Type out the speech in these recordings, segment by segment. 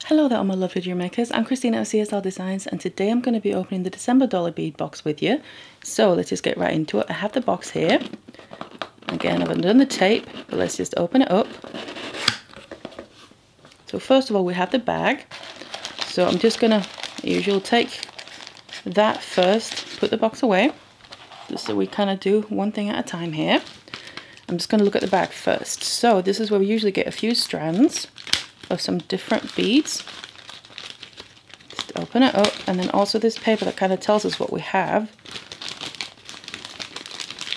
Hello there all my lovely dream makers, I'm Christina of CSLdesigns and today I'm going to be opening the December Dollar Bead Box with you. So let's just get right into it. I have the box here. Again, I've undone the tape, but let's just open it up. So first of all we have the bag. So I'm just going to, usually take that first, put the box away. Just so we kind of do one thing at a time here. I'm just going to look at the bag first. So this is where we usually get a few strands of some different beads. Just open it up, and then also this paper that kind of tells us what we have.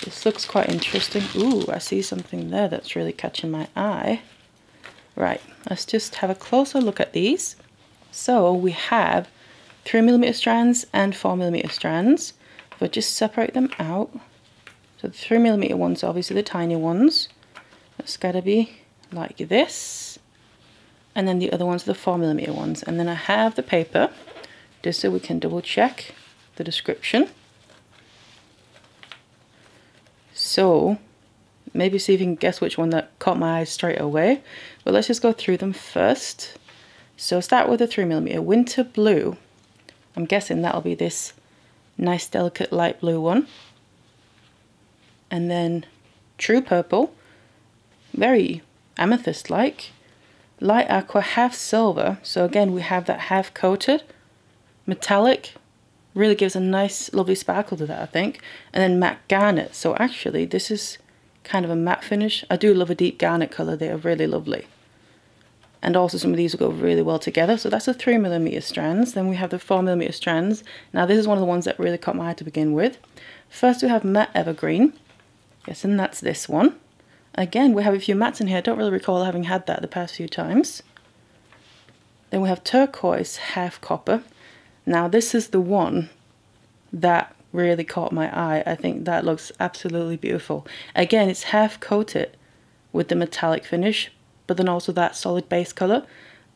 This looks quite interesting. Ooh, I see something there that's really catching my eye. Right, let's just have a closer look at these. So we have 3mm strands and 4mm strands. If I just separate them out, so the 3mm ones are obviously the tiny ones. That's got to be like this. And then the other ones are the 4mm ones. And then I have the paper, just so we can double check the description. So, maybe see if you can guess which one that caught my eye straight away. But let's just go through them first. So start with the 3mm, Winter Blue. I'm guessing that'll be this nice delicate light blue one. And then True Purple, very amethyst-like. Light Aqua, half silver, so again we have that half coated. Metallic, really gives a nice lovely sparkle to that I think. And then Matte Garnet, so actually this is kind of a matte finish. I do love a deep garnet colour, they are really lovely. And also some of these will go really well together, so that's the 3mm strands. Then we have the 4mm strands. Now this is one of the ones that really caught my eye to begin with. First we have Matte Evergreen, guessing that's this one. Again, we have a few mattes in here. I don't really recall having had that the past few times. Then we have Turquoise, half copper. Now this is the one that really caught my eye. I think that looks absolutely beautiful. Again, it's half coated with the metallic finish, but then also that solid base color.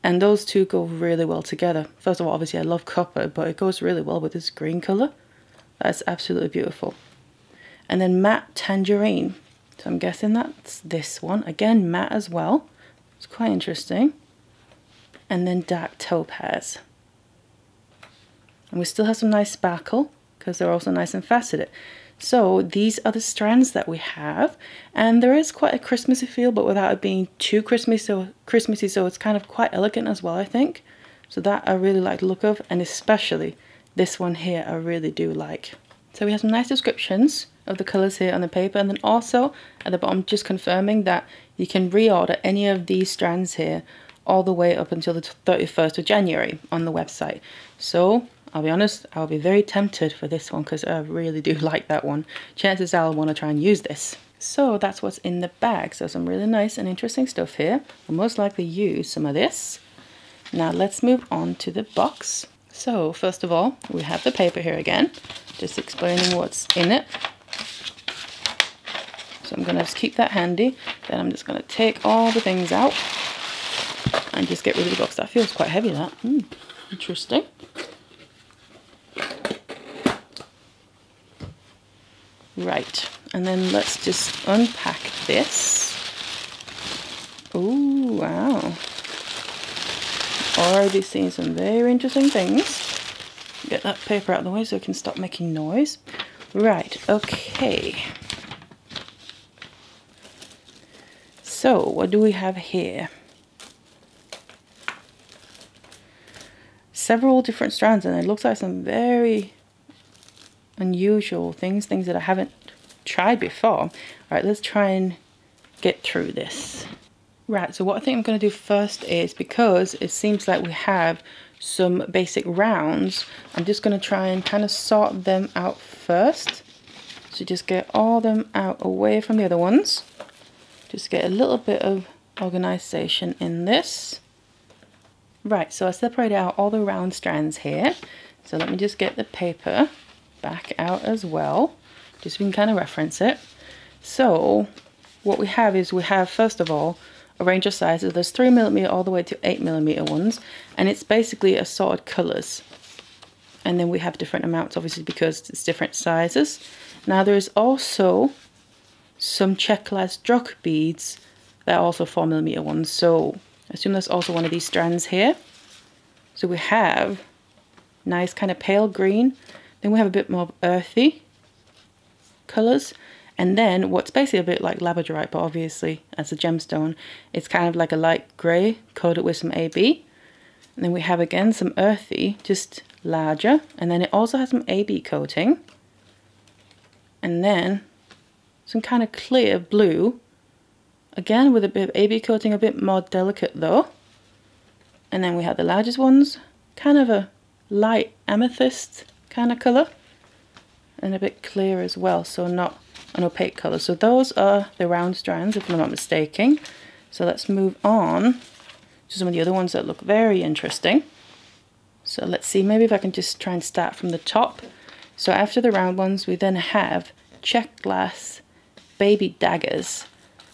And those two go really well together. First of all, obviously I love copper, but it goes really well with this green color. That's absolutely beautiful. And then Matte Tangerine. So I'm guessing that's this one. Again, matte as well. It's quite interesting. And then Dark Topaz. And we still have some nice sparkle because they're also nice and faceted. So these are the strands that we have. And there is quite a Christmassy feel, but without it being too Christmassy, so it's kind of quite elegant as well, I think. So that I really like the look of, and especially this one here I really do like. So we have some nice descriptions of the colours here on the paper, and then also at the bottom just confirming that you can reorder any of these strands here all the way up until the 31st of January on the website. So I'll be honest, I'll be very tempted for this one because I really do like that one. Chances are I'll want to try and use this. So that's what's in the bag. So some really nice and interesting stuff here. I'll most likely use some of this. Now let's move on to the box. So first of all, we have the paper here again, just explaining what's in it. So I'm going to just keep that handy. Then I'm just going to take all the things out and just get rid of the box. That feels quite heavy, that. Interesting. Right, and then let's just unpack this. Ooh, wow. Already seeing some very interesting things. Get that paper out of the way so it can stop making noise. Right, okay. So, what do we have here? Several different strands, and it looks like some very unusual things that I haven't tried before. Alright, let's try and get through this. Right, so what I think I'm going to do first is, because it seems like we have some basic rounds, I'm just going to try and kind of sort them out first. So just get all them out away from the other ones. Just get a little bit of organization in this. Right, so I separated out all the round strands here. So let me just get the paper back out as well, just so we can kind of reference it. So what we have is, we have first of all a range of sizes. There's 3mm all the way to 8mm ones, and it's basically assorted colours. And then we have different amounts, obviously, because it's different sizes. Now there is also some checkless drop beads that are also 4mm ones, so I assume that's also one of these strands here. So we have nice kind of pale green, then we have a bit more earthy colours, and then what's basically a bit like labradorite, but obviously as a gemstone it's kind of like a light grey coated with some AB. And then we have again some earthy, just larger, and then it also has some AB coating, and then some kind of clear blue, again with a bit of AB coating, a bit more delicate though. And then we have the largest ones, kind of a light amethyst kind of colour, and a bit clear as well, so not an opaque colour. So those are the round strands, if I'm not mistaken. So let's move on to some of the other ones that look very interesting. So let's see, maybe if I can just try and start from the top. So after the round ones, we then have check glass baby daggers.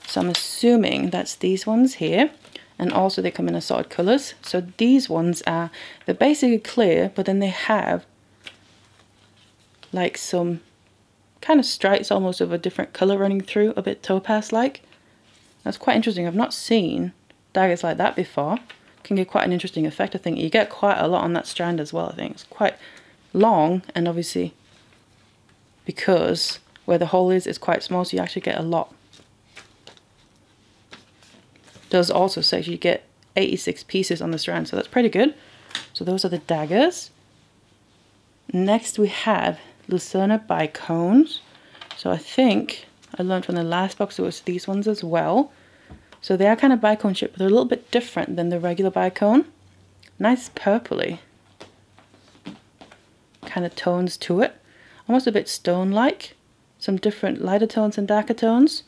So I'm assuming that's these ones here, and also they come in assorted colours. So these ones are, they're basically clear, but then they have like some kind of stripes almost of a different colour running through, a bit topaz-like. That's quite interesting. I've not seen daggers like that before. Can give quite an interesting effect, I think. You get quite a lot on that strand as well, I think. It's quite long, and obviously because where the hole is quite small, so you actually get a lot. Does also say you get 86 pieces on the strand, so that's pretty good. So those are the daggers. Next we have Lucerna bicones. So I think I learned from the last box it was these ones as well. So they are kind of bicone shaped, but they're a little bit different than the regular bicone. Nice purpley kind of tones to it, almost a bit stone-like. Some different lighter tones and darker tones,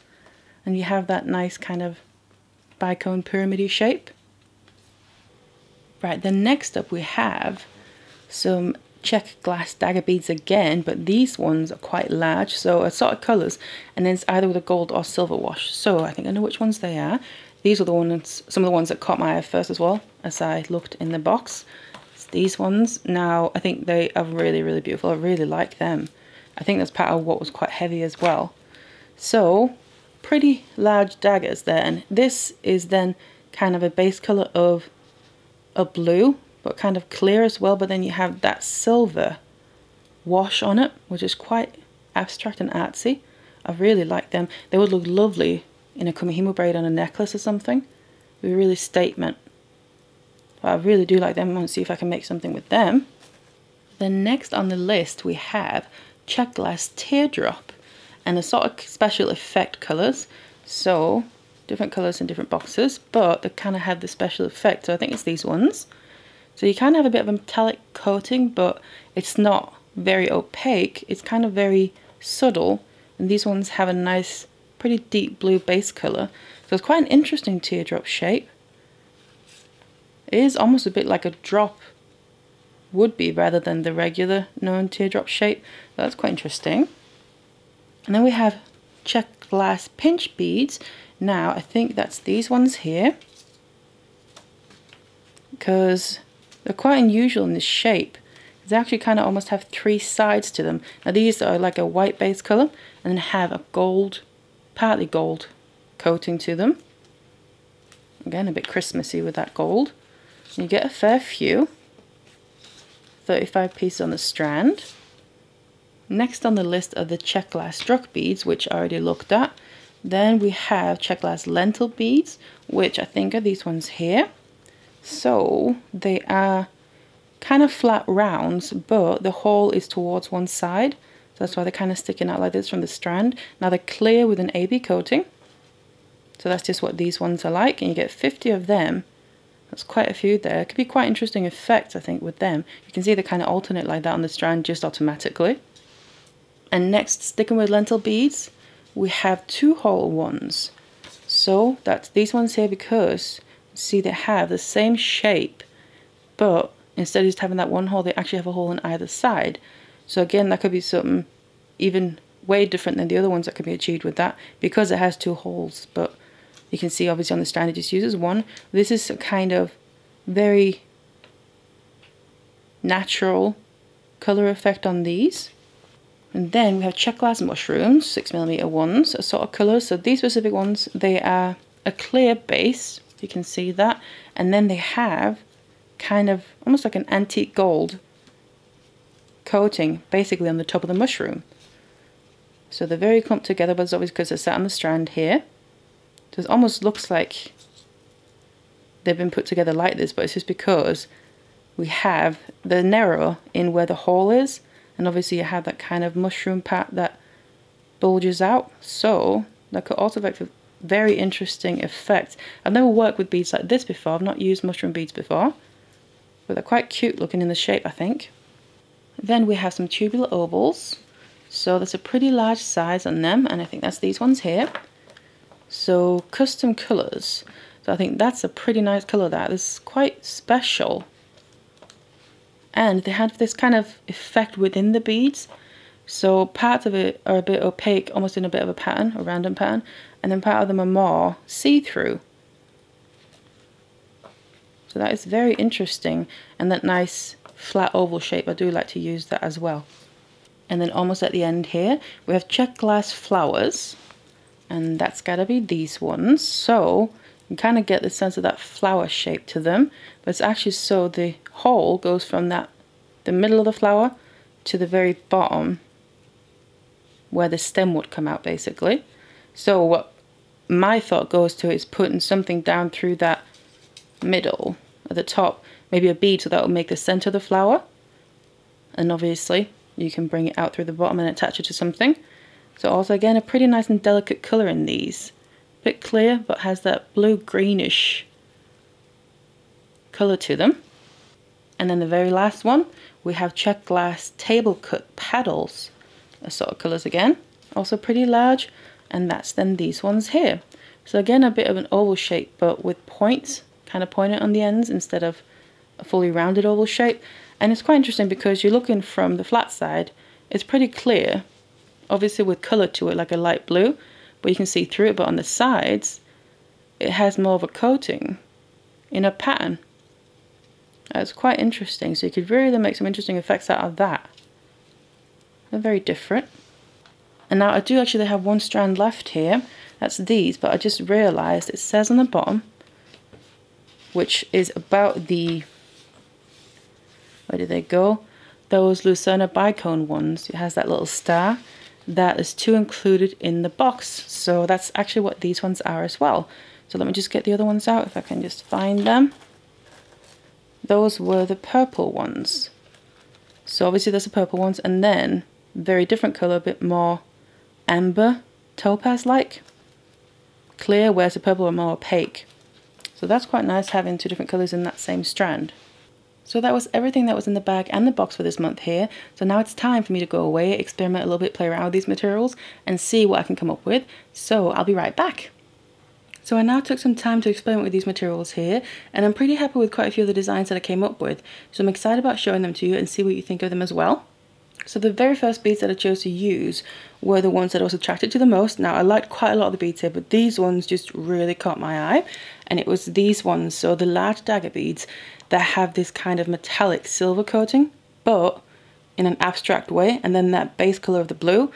and you have that nice kind of bicone pyramid-y shape. Right, then next up we have some check glass dagger beads again, but these ones are quite large, so assorted colours, and then it's either with a gold or silver wash. So I think I know which ones they are. These are the ones, some of the ones that caught my eye first as well as I looked in the box. It's these ones. Now I think they are really, really beautiful. I really like them. I think that's part of what was quite heavy as well. So pretty large daggers there, and this is then kind of a base colour of a blue, but kind of clear as well, but then you have that silver wash on it, which is quite abstract and artsy. I really like them. They would look lovely in a kumihimo braid on a necklace or something. It would be really statement. But I really do like them. I want to see if I can make something with them. Then next on the list we have check glass teardrop, and a sort of special effect colours. So different colours in different boxes, but they kind of have the special effect. So I think it's these ones. So you kind of have a bit of a metallic coating, but it's not very opaque. It's kind of very subtle, and these ones have a nice, pretty deep blue base colour. So it's quite an interesting teardrop shape. It is almost a bit like a drop would be rather than the regular known teardrop shape. So that's quite interesting. And then we have check glass pinch beads. Now I think that's these ones here, because they're quite unusual in this shape. They actually kind of almost have three sides to them. Now these are like a white base colour and then have a gold, partly gold coating to them. Again, a bit Christmassy with that gold. You get a fair few. 35 pieces on the strand. Next on the list are the check glass struck beads, which I already looked at. Then we have check glass lentil beads, which I think are these ones here. So they are kind of flat rounds, but the hole is towards one side. So that's why they're kind of sticking out like this from the strand. Now they're clear with an AB coating. So that's just what these ones are like, and you get 50 of them. That's quite a few there. It could be quite interesting effects, I think, with them. You can see they kind of alternate like that on the strand just automatically. And next, sticking with lentil beads, we have two hole ones. So that's these ones here, because see they have the same shape, but instead of just having that one hole, they actually have a hole on either side. So again, that could be something even way different than the other ones that could be achieved with that, because it has two holes. But you can see obviously on the strand it just uses one. This is a kind of very natural colour effect on these. And then we have check glass mushrooms, 6mm ones, a sort of colour. So these specific ones, they are a clear base, you can see that, and then they have kind of almost like an antique gold coating basically on the top of the mushroom. So they're very clumped together, but it's obviously because they're sat on the strand here. So it almost looks like they've been put together like this, but it's just because we have the narrow in where the hole is, and obviously you have that kind of mushroom part that bulges out, so that could also make a very interesting effect. I've never worked with beads like this before, I've not used mushroom beads before, but they're quite cute looking in the shape, I think. Then we have some tubular ovals, so there's a pretty large size on them, and I think that's these ones here. So custom colours, so I think that's a pretty nice colour. That is quite special, and they have this kind of effect within the beads, so parts of it are a bit opaque, almost in a bit of a pattern, a random pattern, and then part of them are more see-through. So that is very interesting, and that nice flat oval shape, I do like to use that as well. And then almost at the end here we have checked glass flowers, and that's gotta be these ones. So you kind of get the sense of that flower shape to them, but it's actually so the hole goes from the middle of the flower to the very bottom where the stem would come out basically. So what my thought goes to is putting something down through that middle at the top, maybe a bead, so that will make the center of the flower, and obviously you can bring it out through the bottom and attach it to something. So also again a pretty nice and delicate color in these, a bit clear but has that blue greenish color to them. And then the very last one we have checked glass table cut paddles, a sort of colors again, also pretty large, and that's then these ones here. So again a bit of an oval shape but with points, kind of pointed on the ends instead of a fully rounded oval shape. And it's quite interesting because you're looking from the flat side, it's pretty clear, obviously with color to it like a light blue, but you can see through it. But on the sides it has more of a coating in a pattern. That's quite interesting, so you could really make some interesting effects out of that. They're very different. And now I do actually have one strand left here, that's these, but I just realized it says on the bottom, which is about the, where did they go? Those Lucerna bicone ones. It has that little star. That is 2 included in the box. So that's actually what these ones are as well. So let me just get the other ones out if I can just find them. Those were the purple ones. So obviously there's the purple ones, and then very different color, a bit more amber, topaz-like, clear, whereas the purple are more opaque. So that's quite nice having 2 different colors in that same strand. So that was everything that was in the bag and the box for this month here. So now it's time for me to go away, experiment a little bit, play around with these materials and see what I can come up with. So I'll be right back. So I now took some time to experiment with these materials here, and I'm pretty happy with quite a few of the designs that I came up with. So I'm excited about showing them to you and see what you think of them as well. So the very first beads that I chose to use were the ones that I was attracted to the most. Now I liked quite a lot of the beads here, but these ones just really caught my eye, and it was these ones. So the large dagger beads that have this kind of metallic silver coating, but in an abstract way, and then that base color of the blue.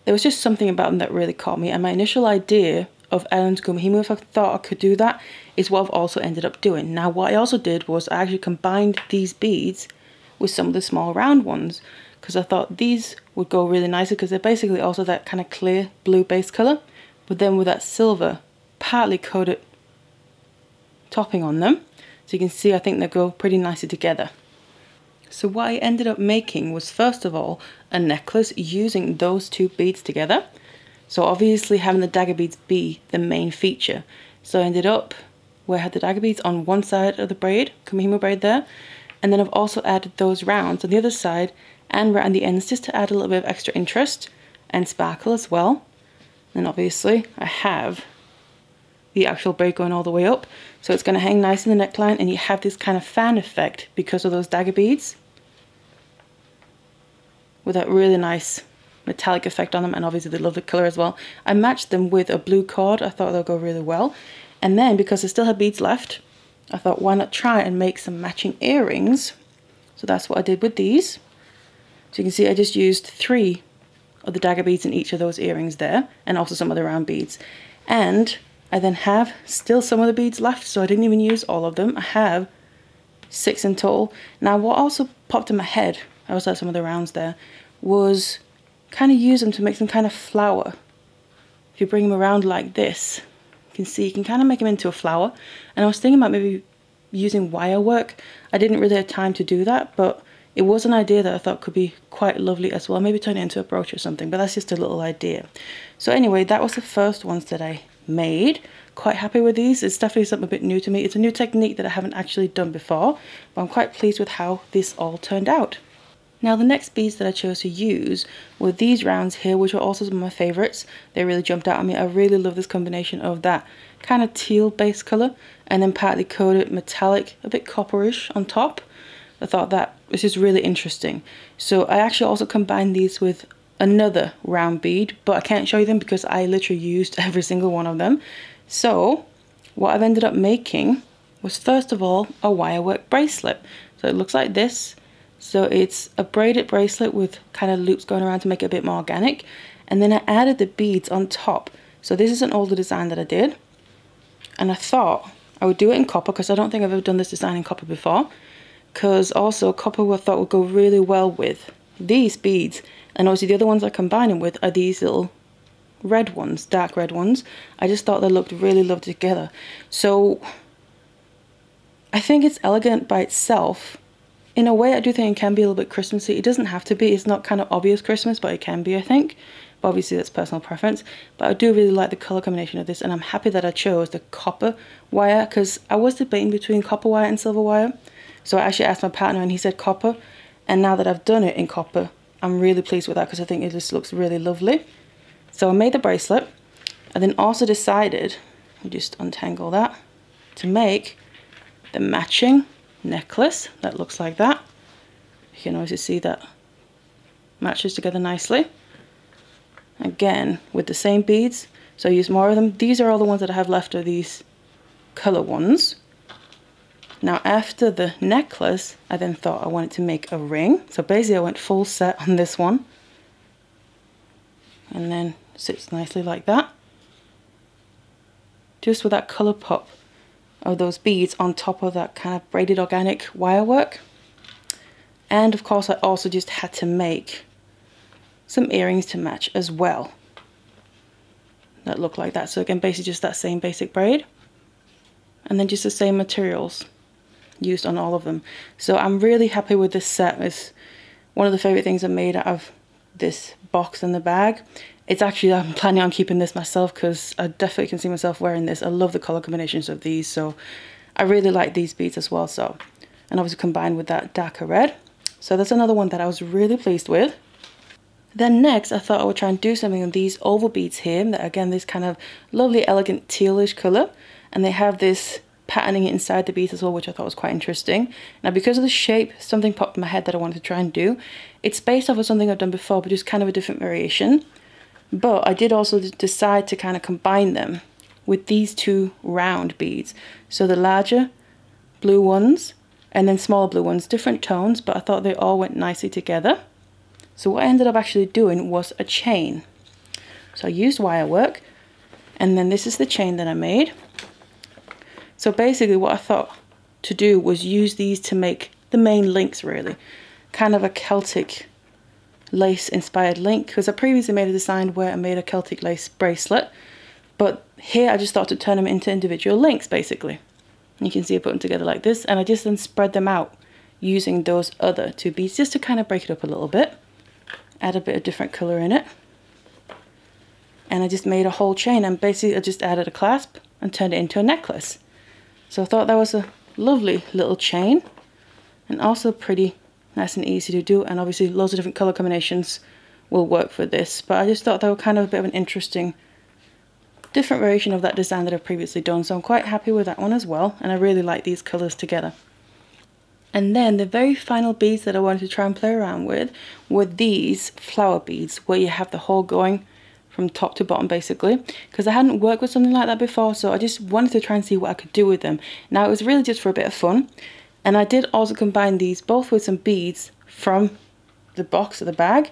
There was just something about them that really caught me, and my initial idea of adding Gumihimu, if I thought I could do that, is what I've also ended up doing. Now what I also did was I actually combined these beads with some of the small round ones, because I thought these would go really nicely, because they're basically also that kind of clear blue base color, but then with that silver partly coated topping on them. So you can see I think they go pretty nicely together. So what I ended up making was, first of all, a necklace using those 2 beads together. So obviously having the dagger beads be the main feature. So I ended up where I had the dagger beads on one side of the braid, Gumihimu braid there, and then I've also added those rounds on the other side and right on the ends, just to add a little bit of extra interest and sparkle as well. And obviously I have the actual braid going all the way up, so it's going to hang nice in the neckline, and you have this kind of fan effect because of those dagger beads with that really nice metallic effect on them, and obviously the lovely color as well. I matched them with a blue cord. I thought they'll go really well, and then because I still had beads left, I thought why not try and make some matching earrings. So that's what I did with these. So you can see I just used 3 of the dagger beads in each of those earrings there, and also some of the round beads. And I then have still some of the beads left, so I didn't even use all of them. I have 6 in total. Now what also popped in my head, I also had some of the rounds there, was kind of use them to make some kind of flower. If you bring them around like this, you can see you can kind of make them into a flower. And I was thinking about maybe using wire work. I didn't really have time to do that, but it was an idea that I thought could be quite lovely as well. Maybe turn it into a brooch or something, but that's just a little idea. So anyway, that was the first ones that I made. Quite happy with these. It's definitely something a bit new to me. It's a new technique that I haven't actually done before, but I'm quite pleased with how this all turned out. Now the next beads that I chose to use were these rounds here, which are also some of my favorites. They really jumped out at me. I really love this combination of that kind of teal base color and then partly coated metallic, a bit copperish on top. I thought that was just really interesting. So I actually also combined these with another round bead, but I can't show you them because I literally used every single one of them. So what I've ended up making was, first of all, a wire work bracelet. So it looks like this. So it's a braided bracelet with kind of loops going around to make it a bit more organic. And then I added the beads on top. So this is an older design that I did. And I thought I would do it in copper because I don't think I've ever done this design in copper before. Because also copper I thought would go really well with these beads. And obviously the other ones I combine them with are these little red ones, dark red ones. I just thought they looked really lovely together. So I think it's elegant by itself. In a way, I do think it can be a little bit Christmassy. It doesn't have to be. It's not kind of obvious Christmas, but it can be, I think. But obviously, that's personal preference. But I do really like the color combination of this, and I'm happy that I chose the copper wire because I was debating between copper wire and silver wire. So I actually asked my partner, and he said copper. And now that I've done it in copper, I'm really pleased with that because I think it just looks really lovely. So I made the bracelet, and then also decided, I'll just untangle that, to make the matching necklace that looks like that. You can always see that matches together nicely. Again, with the same beads, so I use more of them. These are all the ones that I have left of these color ones. Now after the necklace, I then thought I wanted to make a ring. So basically I went full set on this one. And then sits nicely like that. Just with that color pop of those beads on top of that kind of braided organic wire work. And of course I also just had to make some earrings to match as well that look like that. So again, basically just that same basic braid and then just the same materials used on all of them. So I'm really happy with this set. It's one of the favorite things I made out of this box and the bag. It's actually, I'm planning on keeping this myself because I definitely can see myself wearing this. I love the color combinations of these, so I really like these beads as well. So, and obviously combined with that darker red. So that's another one that I was really pleased with. Then next, I thought I would try and do something on these oval beads here. That again, this kind of lovely, elegant tealish color, and they have this patterning inside the beads as well, which I thought was quite interesting. Now because of the shape, something popped in my head that I wanted to try and do. It's based off of something I've done before, but just kind of a different variation. But I did also decide to kind of combine them with these two round beads. So the larger blue ones and then smaller blue ones, different tones, but I thought they all went nicely together. So what I ended up actually doing was a chain. So I used wire work, and then this is the chain that I made. So basically what I thought to do was use these to make the main links, really. Kind of a Celtic lace inspired link, because I previously made a design where I made a Celtic lace bracelet, but here I just thought to turn them into individual links basically. You can see I put them together like this, and I just then spread them out using those other two beads just to kind of break it up a little bit, add a bit of different color in it, and I just made a whole chain, and basically I just added a clasp and turned it into a necklace. So I thought that was a lovely little chain and also pretty nice and easy to do, and obviously loads of different color combinations will work for this, but I just thought they were kind of a bit of an interesting different variation of that design that I've previously done. So I'm quite happy with that one as well, and I really like these colors together. And then the very final beads that I wanted to try and play around with were these flower beads, where you have the hole going from top to bottom basically, because I hadn't worked with something like that before, so I just wanted to try and see what I could do with them. Now it was really just for a bit of fun, and I did also combine these both with some beads from the box of the bag.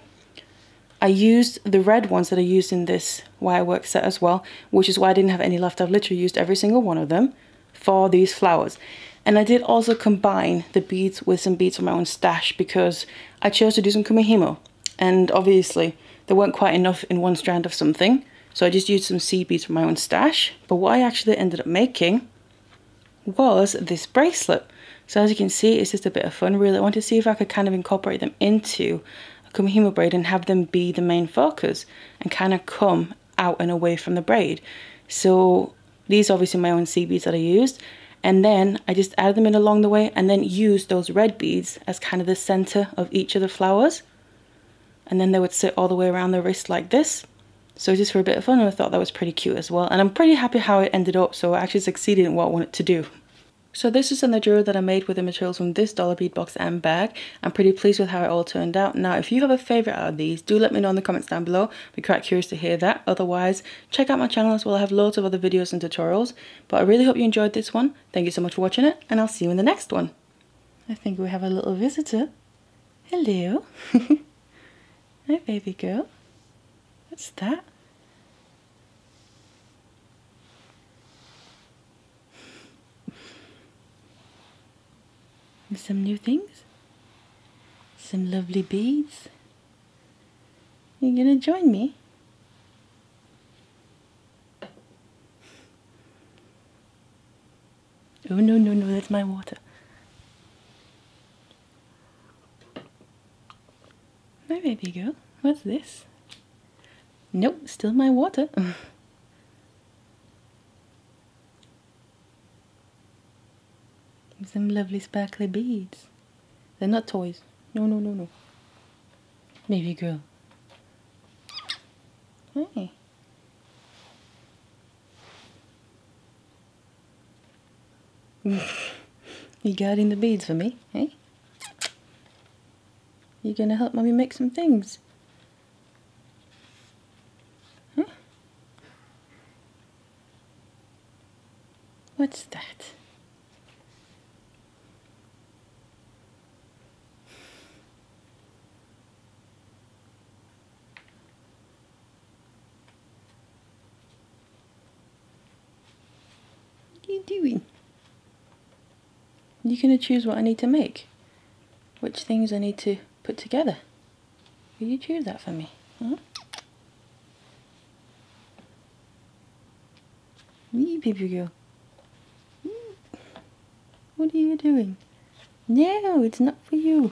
I used the red ones that I used in this wire work set as well, which is why I didn't have any left. I've literally used every single one of them for these flowers. And I did also combine the beads with some beads from my own stash because I chose to do some kumihimo. And obviously there weren't quite enough in one strand of something. So I just used some seed beads from my own stash. But what I actually ended up making was this bracelet. So as you can see, it's just a bit of fun really. I want to see if I could kind of incorporate them into a kumihimo braid and have them be the main focus and kind of come out and away from the braid. So these are obviously my own seed beads that I used. And then I just added them in along the way and then used those red beads as kind of the center of each of the flowers. And then they would sit all the way around the wrist like this. So just for a bit of fun, and I thought that was pretty cute as well. And I'm pretty happy how it ended up, so I actually succeeded in what I wanted to do. So this is an jewelry that I made with the materials from this dollar bead box and bag. I'm pretty pleased with how it all turned out. Now, if you have a favourite out of these, do let me know in the comments down below. I'd be quite curious to hear that. Otherwise, check out my channel as well. I have loads of other videos and tutorials. But I really hope you enjoyed this one. Thank you so much for watching it, and I'll see you in the next one. I think we have a little visitor. Hello. Hi, baby girl. What's that? Some new things, some lovely beads. You gonna join me? Oh no, no, no, that's my water. My baby girl, what's this? Nope, still my water. Some lovely sparkly beads. They're not toys. No, no, no, no. Baby girl. Hey. You guarding the beads for me, hey? You gonna help mommy make some things? Huh? What's that? What are you doing? You gonna choose what I need to make? Which things I need to put together? Will you choose that for me? Huh? Wee, baby girl. What are you doing? No, it's not for you.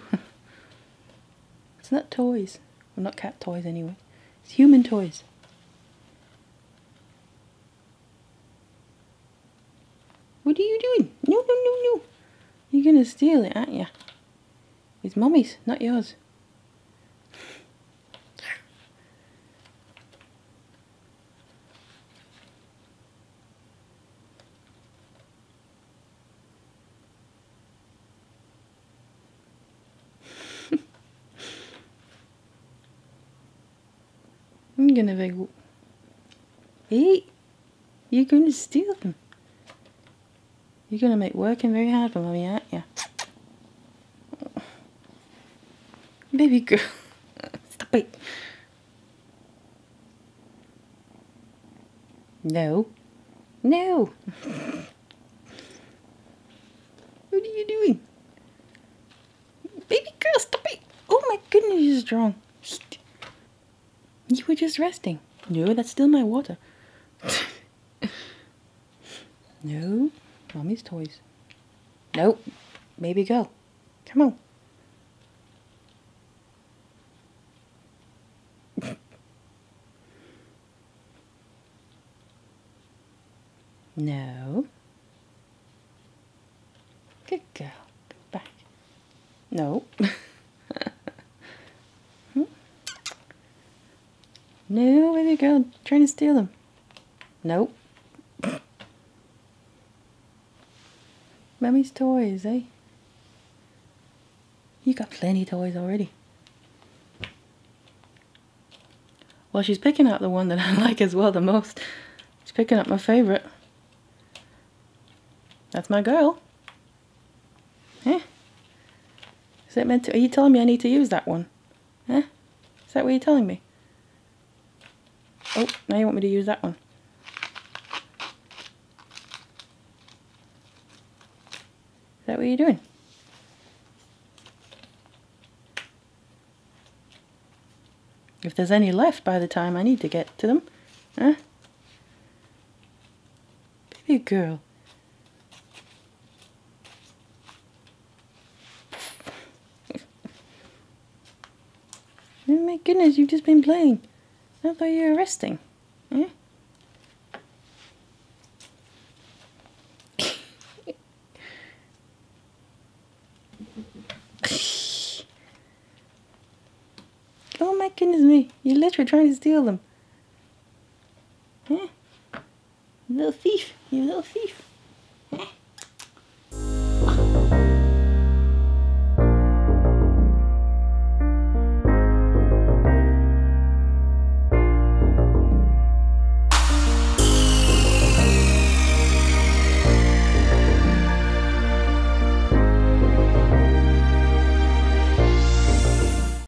It's not toys. Well, not cat toys anyway. It's human toys. What are you doing? No, no, no, no. You're gonna steal it, aren't you? It's mommy's, not yours. I'm gonna be... Hey! You're gonna steal them. You're gonna make working very hard for mommy, aren't you? Baby girl. Stop it. No. No. What are you doing? Baby girl, stop it. Oh my goodness, you're strong. You were just resting. No, that's still my water. No. Mommy's toys. Nope. Baby girl. Come on. No. Good girl. Go back. No. No, baby girl. Trying to steal them. Nope. Mommy's toys, eh? You got plenty of toys already. Well, she's picking out the one that I like as well the most. She's picking up my favourite. That's my girl. Eh? Is it meant to... Are you telling me I need to use that one? Eh? Is that what you're telling me? Oh, now you want me to use that one. what you're doing? If there's any left by the time I need to get to them. Huh? Baby girl. Oh my goodness, you've just been playing. I thought you were resting. Huh? Oh my goodness me, you're literally trying to steal them. Huh? You little thief, you little thief.